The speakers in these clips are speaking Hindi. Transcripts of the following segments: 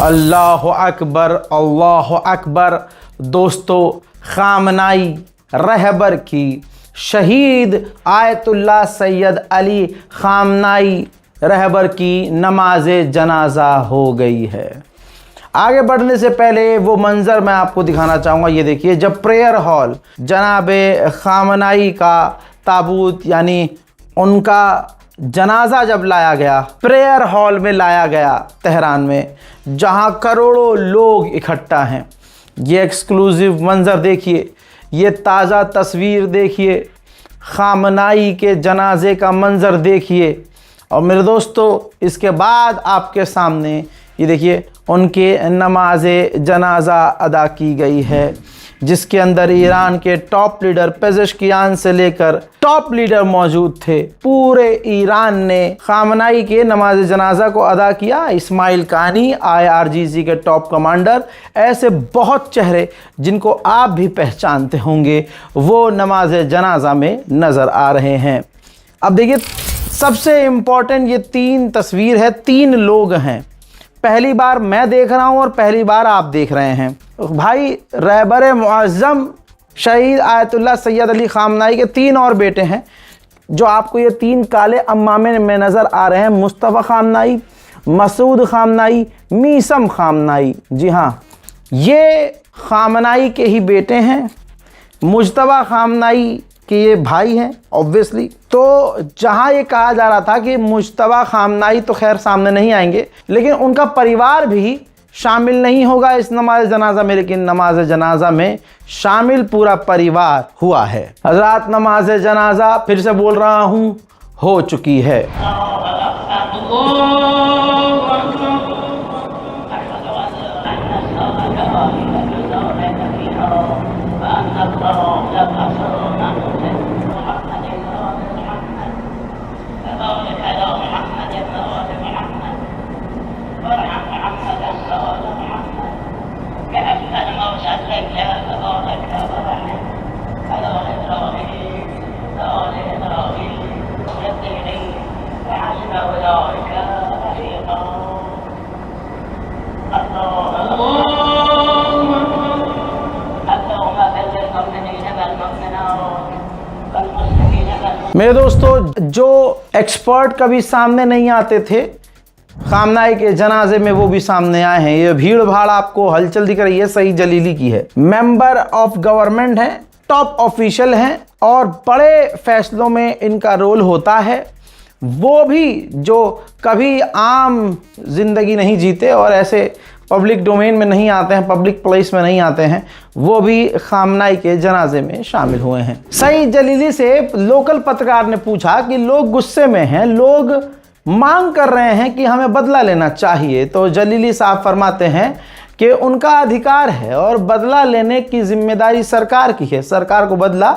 अल्लाह अकबर, अल्लाह अकबर। दोस्तों, खामनाई रहबर की शहीद आयतुल्लाह सैयद अली खामनाई रहबर की नमाज जनाजा हो गई है। आगे बढ़ने से पहले वो मंज़र मैं आपको दिखाना चाहूँगा। ये देखिए, जब प्रेयर हॉल जनाब खामनाई का ताबूत यानी उनका जनाजा जब लाया गया, प्रेयर हॉल में लाया गया तेहरान में, जहां करोड़ों लोग इकट्ठा हैं। ये एक्सक्लूसिव मंज़र देखिए, ये ताज़ा तस्वीर देखिए, खामनाई के जनाजे का मंज़र देखिए। और मेरे दोस्तों, इसके बाद आपके सामने ये देखिए उनके नमाज जनाजा अदा की गई है, जिसके अंदर ईरान के टॉप लीडर पेज़ेश्कियान से लेकर टॉप लीडर मौजूद थे। पूरे ईरान ने खामनाई के नमाज जनाजा को अदा किया। इस्माइल कानी, IRGC के टॉप कमांडर, ऐसे बहुत चेहरे जिनको आप भी पहचानते होंगे, वो नमाज जनाजा में नज़र आ रहे हैं। अब देखिए, सबसे इम्पोर्टेंट ये 3 तस्वीर है, 3 लोग हैं। पहली बार मैं देख रहा हूँ और पहली बार आप देख रहे हैं। भाई रहबर मुअज़्ज़म शहीद आयतुल्लाह सैयद अली खामनाई के 3 और बेटे हैं, जो आपको ये 3 काले अम्मामे में नज़र आ रहे हैं। मुस्तफ़ा खामनाई, मसूद खामनाई, मीसम खामनाई। जी हाँ, ये खामनाई के ही बेटे हैं। मुज्तबा खामनाई कि ये भाई हैं ऑब्वियसली। तो जहाँ ये कहा जा रहा था कि मुज्तबा खामनाई तो खैर सामने नहीं आएंगे, लेकिन उनका परिवार भी शामिल नहीं होगा इस नमाज जनाजा में, लेकिन नमाज जनाजा में शामिल पूरा परिवार हुआ है। हज़रात, नमाज जनाजा फिर से बोल रहा हूँ, हो चुकी है। मेरे दोस्तों, जो एक्सपर्ट कभी सामने नहीं आते थे खामनाई के जनाजे में, वो भी सामने आए हैं। ये भीड़ भाड़ आपको हलचल दिख रही है, सही जलीली की है। मेंबर ऑफ गवर्नमेंट हैं, टॉप ऑफिशियल हैं और बड़े फैसलों में इनका रोल होता है। वो भी जो कभी आम जिंदगी नहीं जीते और ऐसे पब्लिक डोमेन में नहीं आते हैं, पब्लिक प्लेस में नहीं आते हैं, वो भी खामनाई के जनाजे में शामिल हुए हैं। सही जलीली से लोकल पत्रकार ने पूछा कि लोग गुस्से में हैं, लोग मांग कर रहे हैं कि हमें बदला लेना चाहिए। तो जलीली साहब फरमाते हैं कि उनका अधिकार है और बदला लेने की जिम्मेदारी सरकार की है, सरकार को बदला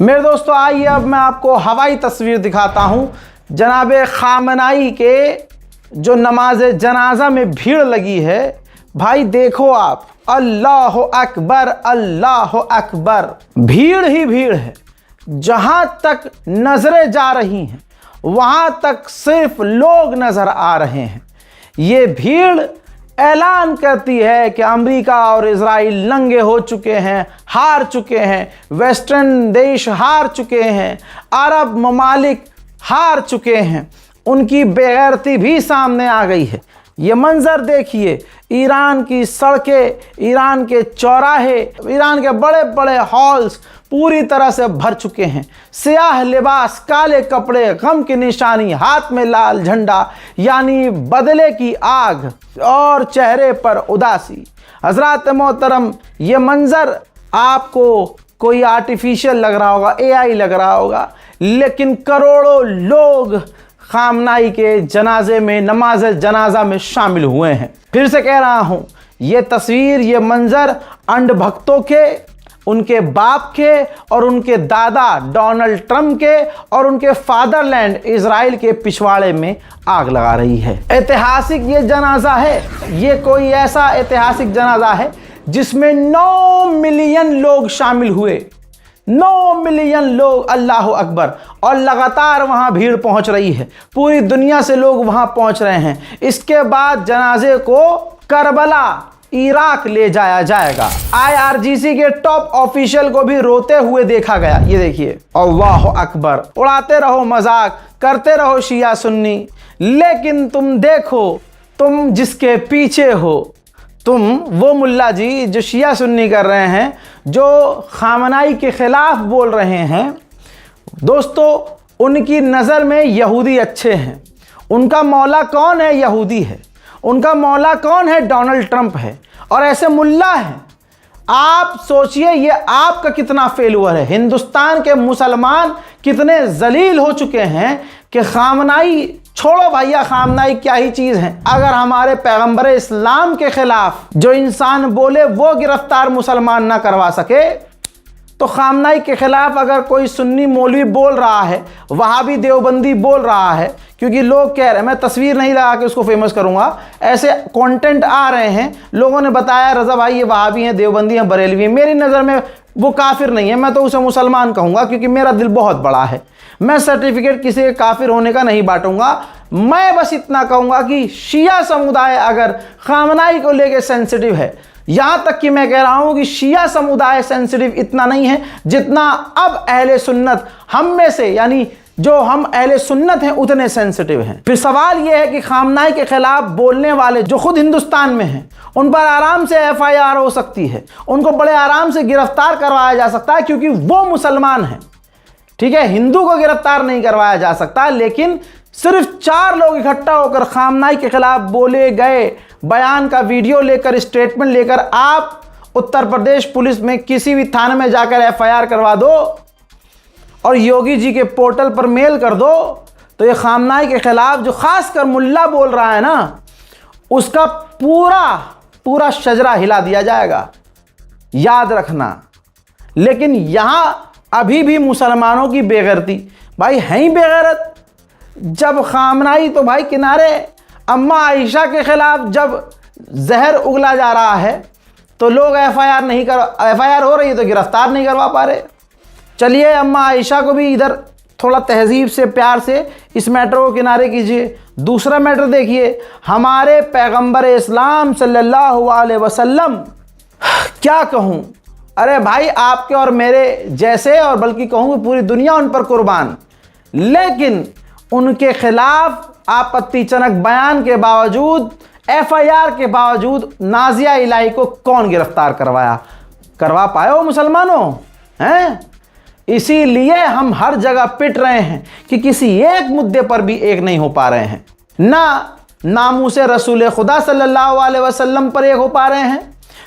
मेरे दोस्तों, आइए अब मैं आपको हवाई तस्वीर दिखाता हूं। जनाब खामनाई के जो नमाज जनाजा में भीड़ लगी है, भाई देखो आप, अल्लाह अकबर, अल्लाह अकबर। भीड़ ही भीड़ है। जहां तक नजरें जा रही हैं वहां तक सिर्फ लोग नजर आ रहे हैं। ये भीड़ ऐलान करती है कि अमेरिका और इजराइल नंगे हो चुके हैं, हार चुके हैं, वेस्टर्न देश हार चुके हैं, अरब ममालिक हार चुके हैं, उनकी बेगैरती भी सामने आ गई है। ये मंजर देखिए, ईरान की सड़कें, ईरान के चौराहे, ईरान के बड़े बड़े हॉल्स पूरी तरह से भर चुके हैं। सियाह लिबास, काले कपड़े, गम की निशानी, हाथ में लाल झंडा यानी बदले की आग और चेहरे पर उदासी। हजरात मोहतरम, ये मंजर आपको कोई आर्टिफिशियल लग रहा होगा, AI लग रहा होगा, लेकिन करोड़ों लोग खामनाई के जनाजे में, नमाज जनाजा में शामिल हुए हैं। फिर से कह रहा हूँ, ये तस्वीर, ये मंजर अंध भक्तों के, उनके बाप के और उनके दादा डोनाल्ड ट्रंप के और उनके फादरलैंड इजराइल के पिछवाड़े में आग लगा रही है। ऐतिहासिक ये जनाजा है, ये कोई ऐसा ऐतिहासिक जनाजा है जिसमें 9 मिलियन लोग शामिल हुए, 9 मिलियन लोग, अल्लाह अकबर। और लगातार वहां भीड़ पहुंच रही है, पूरी दुनिया से लोग वहां पहुंच रहे हैं। इसके बाद जनाजे को करबला इराक ले जाया जाएगा। IRGC के टॉप ऑफिशियल को भी रोते हुए देखा गया। ये देखिए, अल्लाह अकबर। उड़ाते रहो मजाक, करते रहो शिया सुन्नी, लेकिन तुम देखो, तुम जिसके पीछे हो, तुम वो मुल्ला जी जो शिया सुन्नी कर रहे हैं, जो खामनाई के खिलाफ बोल रहे हैं, दोस्तों उनकी नज़र में यहूदी अच्छे हैं। उनका मौला कौन है? यहूदी है। उनका मौला कौन है? डोनाल्ड ट्रंप है। और ऐसे मुल्ला हैं। आप सोचिए ये आपका कितना फेलुअर है। हिंदुस्तान के मुसलमान कितने जलील हो चुके हैं कि खामनाई, छोड़ो भैया खामनाई क्या ही चीज़ है। अगर हमारे पैगंबर इस्लाम के खिलाफ जो इंसान बोले वो गिरफ्तार मुसलमान ना करवा सके, तो खामनाई के खिलाफ अगर कोई सुन्नी मौलवी बोल रहा है, वहाबी देवबंदी बोल रहा है, क्योंकि लोग कह रहे हैं, मैं तस्वीर नहीं लगा के उसको फेमस करूंगा, ऐसे कंटेंट आ रहे हैं, लोगों ने बताया रज़ा भाई ये वहाबी हैं, देवबंदी हैं, बरेलवी हैं। मेरी नज़र में वो काफिर नहीं है, मैं तो उसे मुसलमान कहूँगा, क्योंकि मेरा दिल बहुत बड़ा है। मैं सर्टिफिकेट किसी के काफिर होने का नहीं बांटूंगा। मैं बस इतना कहूँगा कि शिया समुदाय अगर खामनाई को लेकर सेंसिटिव है, यहाँ तक कि मैं कह रहा हूँ कि शिया समुदाय सेंसिटिव इतना नहीं है जितना अब अहले सुन्नत हम में से, यानी जो हम अहले सुन्नत हैं, उतने सेंसिटिव हैं। फिर सवाल यह है कि खामनाई के खिलाफ बोलने वाले जो खुद हिंदुस्तान में हैं, उन पर आराम से FIR हो सकती है, उनको बड़े आराम से गिरफ्तार करवाया जा सकता है, क्योंकि वो मुसलमान हैं। ठीक है, हिंदू को गिरफ्तार नहीं करवाया जा सकता, लेकिन सिर्फ 4 लोग इकट्ठा होकर खामनाई के खिलाफ बोले गए बयान का वीडियो लेकर, स्टेटमेंट लेकर आप उत्तर प्रदेश पुलिस में किसी भी थाने में जाकर FIR करवा दो और योगी जी के पोर्टल पर मेल कर दो, तो ये खामनाई के खिलाफ जो खासकर मुल्ला बोल रहा है ना, उसका पूरा शजरा हिला दिया जाएगा, याद रखना। लेकिन यहां अभी भी मुसलमानों की बेगैरती, भाई है ही बेगैरत। जब खामनाई तो भाई किनारे, अम्मा आयशा के खिलाफ जब जहर उगला जा रहा है तो लोग FIR हो रही है तो गिरफ्तार नहीं करवा पा रहे। चलिए अम्मा आयशा को भी इधर थोड़ा तहजीब से, प्यार से इस मैटर को किनारे कीजिए। दूसरा मैटर देखिए, हमारे पैगंबर इस्लाम सल्लल्लाहु अलैहि वसल्लम, क्या कहूँ, अरे भाई आपके और मेरे जैसे, और बल्कि कहूँ कि पूरी दुनिया उन पर कुर्बान, लेकिन उनके खिलाफ आपत्तिजनक बयान के बावजूद, FIR के बावजूद नाजिया इलाही को कौन गिरफ्तार करवा पाए हो मुसलमानों, हैं? इसीलिए हम हर जगह पिट रहे हैं कि किसी एक मुद्दे पर भी एक नहीं हो पा रहे हैं। ना नामूसे रसूल खुदा सल्लल्लाहु अलैहि वसल्लम पर एक हो पा रहे हैं,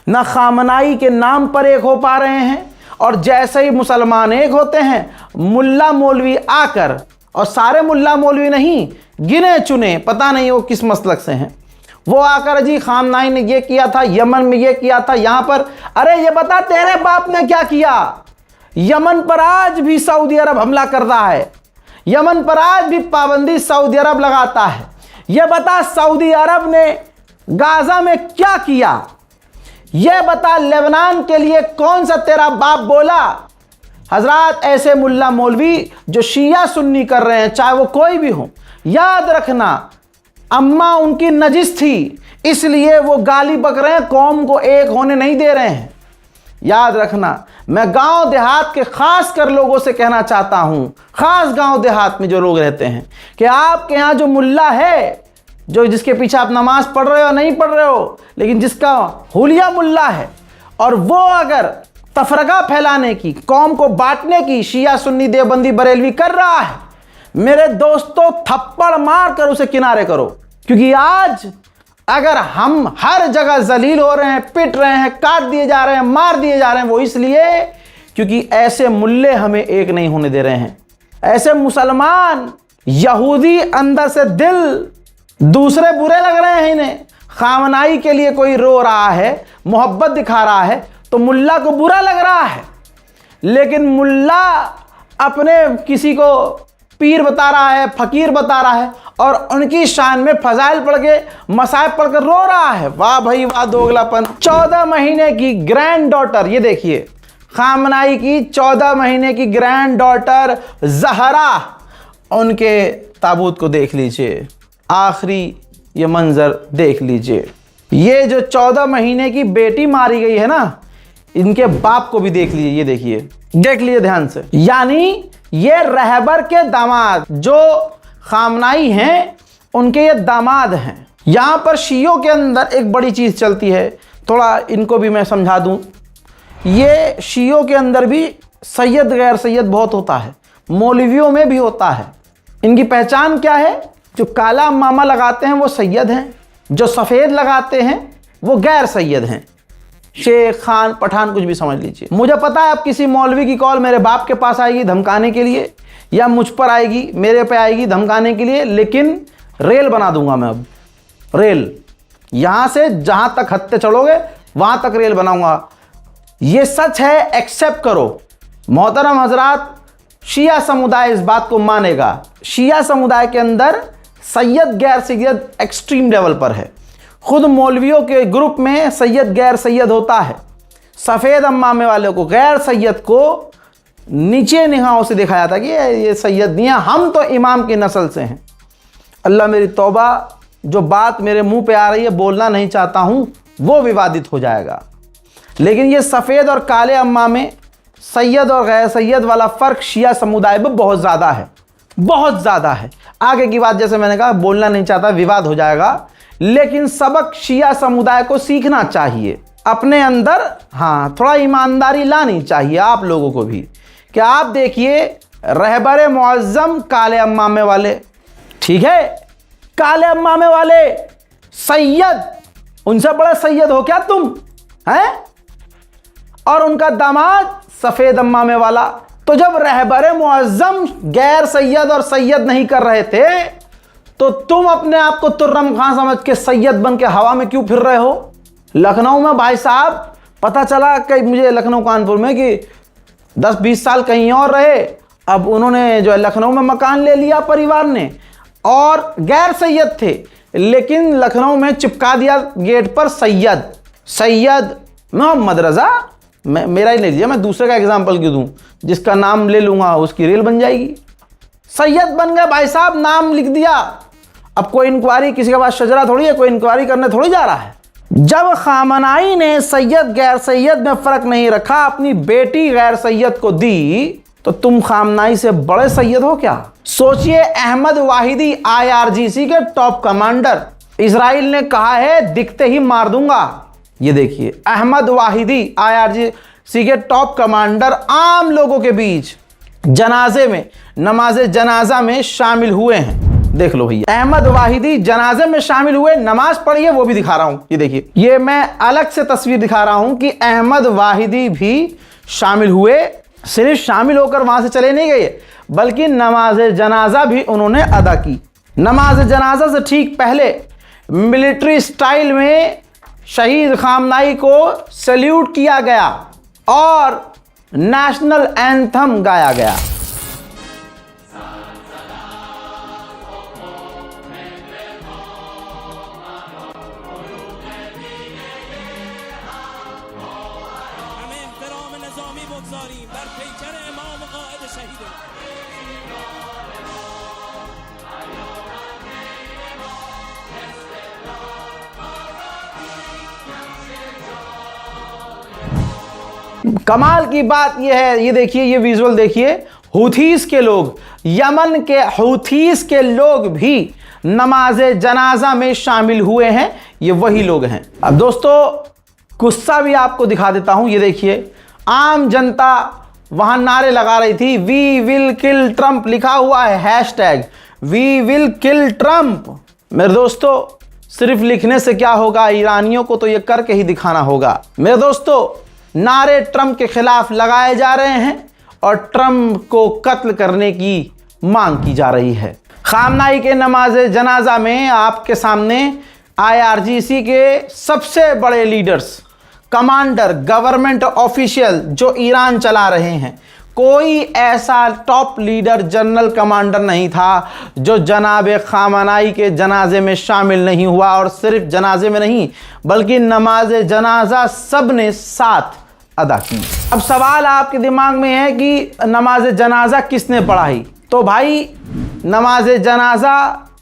ना खामनाई के नाम पर एक हो पा रहे हैं। और जैसे ही मुसलमान एक होते हैं, मुल्ला मौलवी आकर, और सारे मुल्ला मौलवी नहीं, गिने चुने, पता नहीं वो किस मसलक से हैं, वो आकर जी खामनाई ने ये किया था, यमन में ये किया था, यहाँ पर, अरे ये बता तेरे बाप ने क्या किया? यमन पर आज भी सऊदी अरब हमला कर रहा है, यमन पर आज भी पाबंदी सऊदी अरब लगाता है। ये बता सऊदी अरब ने गाजा में क्या किया? ये बता लेबनान के लिए कौन सा तेरा बाप बोला? हजरात, ऐसे मुल्ला मौलवी जो शिया सुन्नी कर रहे हैं, चाहे वो कोई भी हो, याद रखना अम्मा उनकी नजिस थी, इसलिए वो गाली बक रहे हैं, कौम को एक होने नहीं दे रहे हैं। याद रखना, मैं गांव देहात के खास कर लोगों से कहना चाहता हूं, खास गांव देहात में जो लोग रहते हैं, कि आपके यहाँ जो मुल्ला है, जो जिसके पीछे आप नमाज पढ़ रहे हो नहीं पढ़ रहे हो, लेकिन जिसका हुलिया मुल्ला है, और वो अगर तफरका फैलाने की, कौम को बांटने की शिया सुन्नी देवबंदी बरेलवी कर रहा है, मेरे दोस्तों थप्पड़ मार कर उसे किनारे करो। क्योंकि आज अगर हम हर जगह जलील हो रहे हैं, पिट रहे हैं, काट दिए जा रहे हैं, मार दिए जा रहे हैं, वो इसलिए क्योंकि ऐसे मुल्ले हमें एक नहीं होने दे रहे हैं। ऐसे मुसलमान यहूदी अंदर से दिल, दूसरे बुरे लग रहे हैं इन्हें, खामनाई के लिए कोई रो रहा है, मोहब्बत दिखा रहा है, तो मुल्ला को बुरा लग रहा है, लेकिन मुल्ला अपने किसी को पीर बता रहा है, फकीर बता रहा है और उनकी शान में फजाइल पढ़ के मसाइब पढ़ कर रो रहा है। वाह भाई वाह, दोगलापन। 14 महीने की ग्रैंड डॉटर, ये देखिए खामनाई की 14 महीने की ग्रैंड डॉटर जहरा, उनके ताबूत को देख लीजिए, आखिरी ये मंजर देख लीजिए। ये जो 14 महीने की बेटी मारी गई है ना, इनके बाप को भी देख लीजिए, ये देखिए, देख लीजिए ध्यान से। यानी ये रहबर के दामाद जो खामनाई हैं, उनके ये दामाद हैं। यहां पर शियों के अंदर एक बड़ी चीज चलती है, थोड़ा इनको भी मैं समझा दूं। ये शियों के अंदर भी सैयद गैर सैयद बहुत होता है, मौलवियों में भी होता है। इनकी पहचान क्या है? जो काला अम्मामा लगाते हैं वो सैयद हैं, जो सफ़ेद लगाते हैं वो गैर सैयद हैं। शेख, खान, पठान, कुछ भी समझ लीजिए। मुझे पता है अब किसी मौलवी की कॉल मेरे बाप के पास आएगी धमकाने के लिए, या मुझ पर आएगी, मेरे पे आएगी धमकाने के लिए, लेकिन रेल बना दूंगा मैं। अब रेल यहां से जहां तक हत्ते चढ़ोगे वहां तक रेल बनाऊंगा। ये सच है, एक्सेप्ट करो। मोहतरम हजरात, शिया समुदाय इस बात को मानेगा। शिया समुदाय के अंदर सैयद गैर सैयद एक्सट्रीम लेवल पर है। खुद मौलवियों के ग्रुप में सैयद गैर सैयद होता है। सफ़ेद अम्मामे वाले को, गैर सैयद को नीचे निगाहों से देखा जाता है कि ये सैयद नहीं है, हम तो इमाम की नस्ल से हैं। अल्लाह मेरी तौबा, जो बात मेरे मुंह पे आ रही है बोलना नहीं चाहता हूं, वो विवादित हो जाएगा। लेकिन ये सफ़ेद और काले अम्मामे, सैयद और गैर सैयद वाला फ़र्क शिया समुदाय में बहुत ज़्यादा है, बहुत ज़्यादा है। आगे की बात जैसे मैंने कहा बोलना नहीं चाहता, विवाद हो जाएगा, लेकिन सबक शिया समुदाय को सीखना चाहिए अपने अंदर। हाँ, थोड़ा ईमानदारी लानी चाहिए आप लोगों को भी। कि आप देखिए रहबर मुअज्जम काले अम्मामे वाले, ठीक है, काले अम्मामे वाले सैयद, उनसे बड़े सैयद हो क्या तुम हैं? और उनका दामाद सफ़ेद अम्मामे वाला। तो जब रहबर मुअज्जम गैर सैयद और सैयद नहीं कर रहे थे, तो तुम अपने आप को तुर्रम खां समझ के सैयद बन के हवा में क्यों फिर रहे हो? लखनऊ में भाई साहब पता चला कि मुझे लखनऊ कानपुर में कि 10-20 साल कहीं और रहे, अब उन्होंने जो है लखनऊ में मकान ले लिया परिवार ने, और गैर सैयद थे, लेकिन लखनऊ में चिपका दिया गेट पर सैयद। सैयद मोहम्मद रज़ा, मेरा ही ले लीजिए, मैं दूसरे का एग्जाम्पल क्यों दूँ? जिसका नाम ले लूँगा उसकी रेल बन जाएगी। सैयद बन गए भाई साहब, नाम लिख दिया। अब कोई इंक्वायरी, किसी के पास शजरा थोड़ी है, कोई इंक्वायरी करने थोड़ी जा रहा है। जब खामनाई ने सैयद गैर सैयद में फ़र्क नहीं रखा, अपनी बेटी गैर सैयद को दी, तो तुम खामनाई से बड़े सैयद हो क्या? सोचिए, अहमद वाहिदी IRGC के टॉप कमांडर, इजराइल ने कहा है दिखते ही मार दूंगा। ये देखिए, अहमद वाहिदी IRGC के टॉप कमांडर आम लोगों के बीच जनाजे में, नमाज जनाजा में शामिल हुए हैं। देख लो भैया, अहमद वाहिदी जनाजे में शामिल हुए, नमाज पढ़ी है, वो भी दिखा रहा हूं। ये देखिए, ये मैं अलग से तस्वीर दिखा रहा हूं कि अहमद वाहिदी भी शामिल हुए। सिर्फ शामिल होकर वहां से चले नहीं गए, बल्कि नमाज जनाजा भी उन्होंने अदा की। नमाज जनाजा से ठीक पहले मिलिट्री स्टाइल में शहीद खामनाई को सैल्यूट किया गया और नेशनल एंथम गाया गया। कमाल की बात यह है, ये देखिए, ये विजुअल देखिए, हूथीस के लोग, यमन के हूथीस के लोग भी नमाज जनाजा में शामिल हुए हैं। ये वही लोग हैं। अब दोस्तों गुस्सा भी आपको दिखा देता हूं। ये देखिए, आम जनता वहां नारे लगा रही थी, वी विल किल ट्रंप, लिखा हुआ है hashtag we will kill Trump. मेरे दोस्तों, सिर्फ लिखने से क्या होगा, ईरानियों को तो ये करके ही दिखाना होगा। मेरे दोस्तों, नारे ट्रंप के खिलाफ लगाए जा रहे हैं और ट्रंप को कत्ल करने की मांग की जा रही है। खामनाई के नमाज जनाजा में आपके सामने IRGC के सबसे बड़े लीडर्स, कमांडर, गवर्नमेंट ऑफिशियल जो ईरान चला रहे हैं, कोई ऐसा टॉप लीडर जनरल कमांडर नहीं था जो जनाब खामनाई के जनाजे में शामिल नहीं हुआ। और सिर्फ जनाजे में नहीं बल्कि नमाज जनाजा सब ने साथ अदा की। अब सवाल आपके दिमाग में है कि नमाज जनाजा किसने पढ़ाई? तो भाई नमाज जनाजा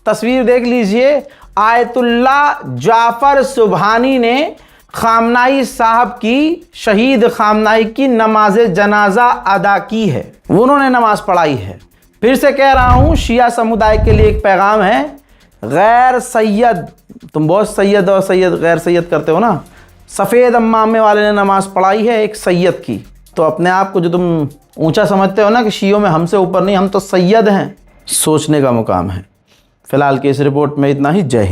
तस्वीर देख लीजिए, आयतुल्ला जाफ़र सुबहानी ने खामनाई साहब की, शहीद खामनाई की नमाज जनाजा अदा की है, उन्होंने नमाज पढ़ाई है। फिर से कह रहा हूँ, शिया समुदाय के लिए एक पैगाम है, गैर सैयद, तुम बहुत सैयद और सैयद गैर सैयद करते हो ना, सफ़ेद अम्मामे वाले ने नमाज पढ़ाई है एक सैयद की, तो अपने आप को जो तुम ऊंचा समझते हो ना कि शियों में हमसे ऊपर नहीं, हम तो सैयद हैं, सोचने का मुकाम है। फ़िलहाल की इस रिपोर्ट में इतना ही। जय हिंद।